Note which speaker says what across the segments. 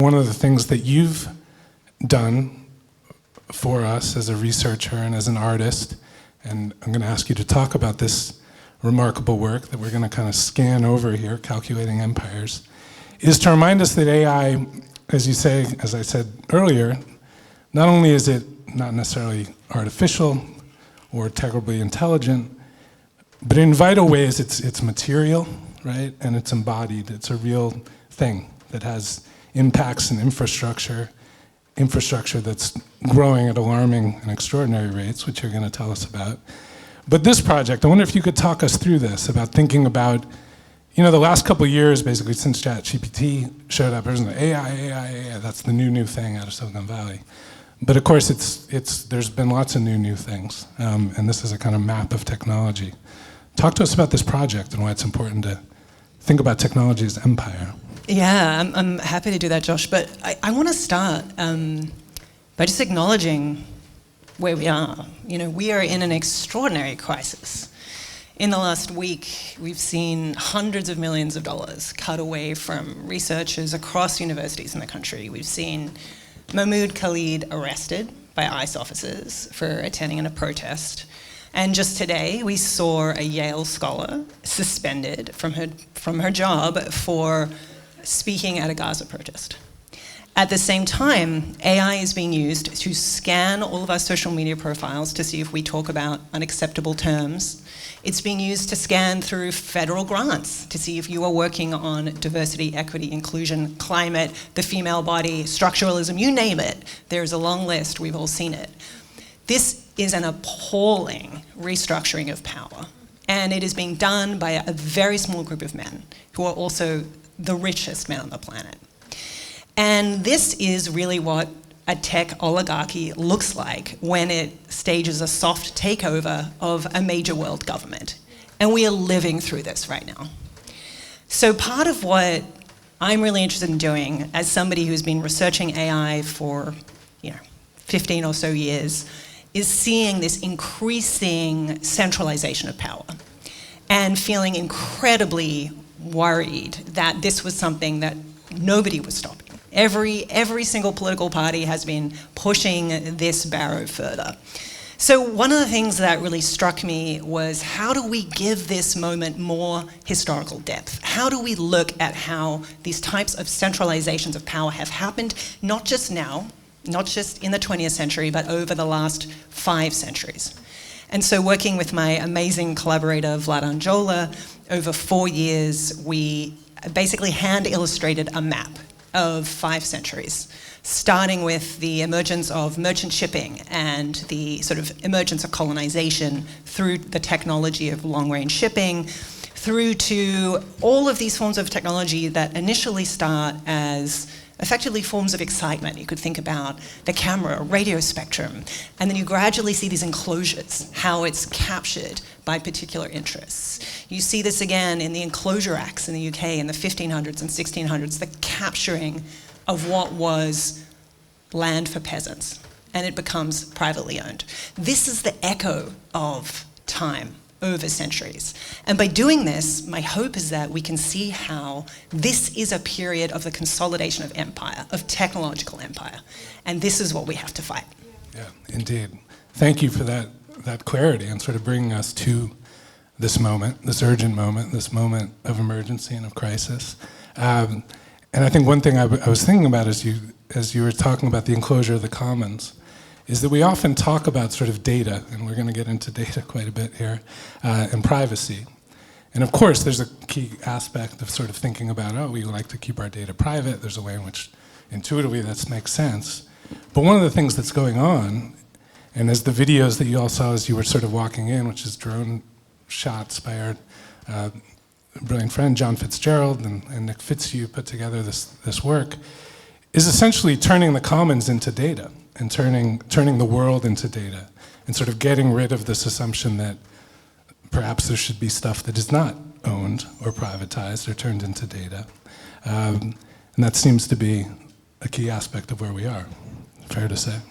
Speaker 1: One of the things that you've done for us as a researcher and as an artist, and I'm going to ask you to talk about this remarkable work that we're going to kind of scan over here, Calculating Empires, is to remind us that AI, as you say, as I said earlier, not only is it not necessarily artificial or terribly intelligent, but in vital ways it's material, right? And it's embodied. It's a real thing that has impacts and infrastructure that's growing at alarming and extraordinary rates, which you're going to tell us about. But this project, I wonder if you could talk us through this, about thinking about, you know, the last couple of years, basically since ChatGPT showed up, there's AI, that's the new thing out of Silicon Valley. But of course, there's been lots of new things, and this is a kind of map of technology. Talk to us about this project and why it's important to think about technology as empire.
Speaker 2: Yeah, I'm happy to do that, Josh, but I want to start by just acknowledging where we are. You know, we are in an extraordinary crisis. In the last week, we've seen hundreds of millions of dollars cut away from researchers across universities in the country. We've seen Mahmoud Khalid arrested by ICE officers for attending a protest. And just today, we saw a Yale scholar suspended from her job for speaking at a Gaza protest. At the same time, AI is being used to scan all of our social media profiles to see if we talk about unacceptable terms. It's being used to scan through federal grants to see if you are working on diversity, equity, inclusion, climate, the female body, structuralism, you name it. There's a long list, we've all seen it. This is an appalling restructuring of power, and it is being done by a very small group of men who are also the richest men on the planet. And this is really what a tech oligarchy looks like when it stages a soft takeover of a major world government. And we are living through this right now. So part of what I'm really interested in doing as somebody who's been researching AI for 15 or so years is seeing this increasing centralization of power and feeling incredibly worried that this was something that nobody was stopping. Every single political party has been pushing this barrow further. So one of the things that really struck me was, how do we give this moment more historical depth? How do we look at how these types of centralizations of power have happened, not just now, not just in the 20th century, but over the last 5 centuries? And so working with my amazing collaborator, Vlad Anjola, over 4 years, we basically hand illustrated a map of 5 centuries, starting with the emergence of merchant shipping and the sort of emergence of colonization through the technology of long-range shipping, through to all of these forms of technology that initially start as effectively forms of excitement. You could think about the camera, radio spectrum, and then you gradually see these enclosures, how it's captured by particular interests. You see this again in the Enclosure Acts in the UK in the 1500s and 1600s, the capturing of what was land for peasants, and it becomes privately owned. This is the echo of time over centuries. And by doing this, my hope is that we can see how this is a period of the consolidation of empire, of technological empire. And this is what we have to fight.
Speaker 1: Yeah, indeed. Thank you for that clarity and sort of bringing us to this moment, this urgent moment, this moment of emergency and of crisis. And I think one thing I was thinking about as you were talking about the enclosure of the commons is that we often talk about sort of data, and we're going to get into data quite a bit here, and privacy. And of course, there's a key aspect of sort of thinking about, we like to keep our data private. There's a way in which intuitively that makes sense. But one of the things that's going on, and as the videos that you all saw as you were sort of walking in, which is drone shots by our brilliant friend John Fitzgerald and Nick Fitzhugh put together this work, is essentially turning the commons into data and turning the world into data and sort of getting rid of this assumption that perhaps there should be stuff that is not owned or privatized or turned into data. And that seems to be a key aspect of where we are, fair to say.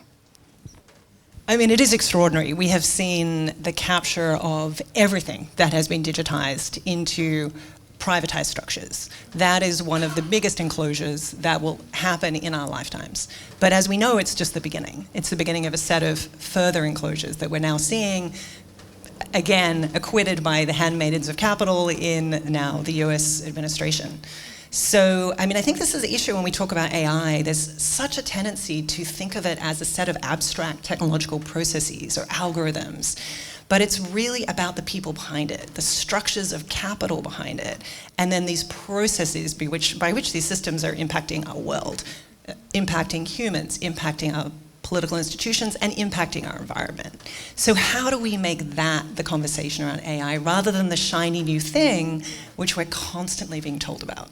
Speaker 2: I mean, it is extraordinary. We have seen the capture of everything that has been digitized into privatized structures. That is one of the biggest enclosures that will happen in our lifetimes. But as we know, it's just the beginning. It's the beginning of a set of further enclosures that we're now seeing, again, acquitted by the handmaidens of capital in now the US administration. So, I mean, I think this is the issue when we talk about AI. There's such a tendency to think of it as a set of abstract technological processes or algorithms. But it's really about the people behind it, the structures of capital behind it, and then these processes by which these systems are impacting our world, impacting humans, impacting our political institutions, and impacting our environment. So how do we make that the conversation around AI rather than the shiny new thing which we're constantly being told about?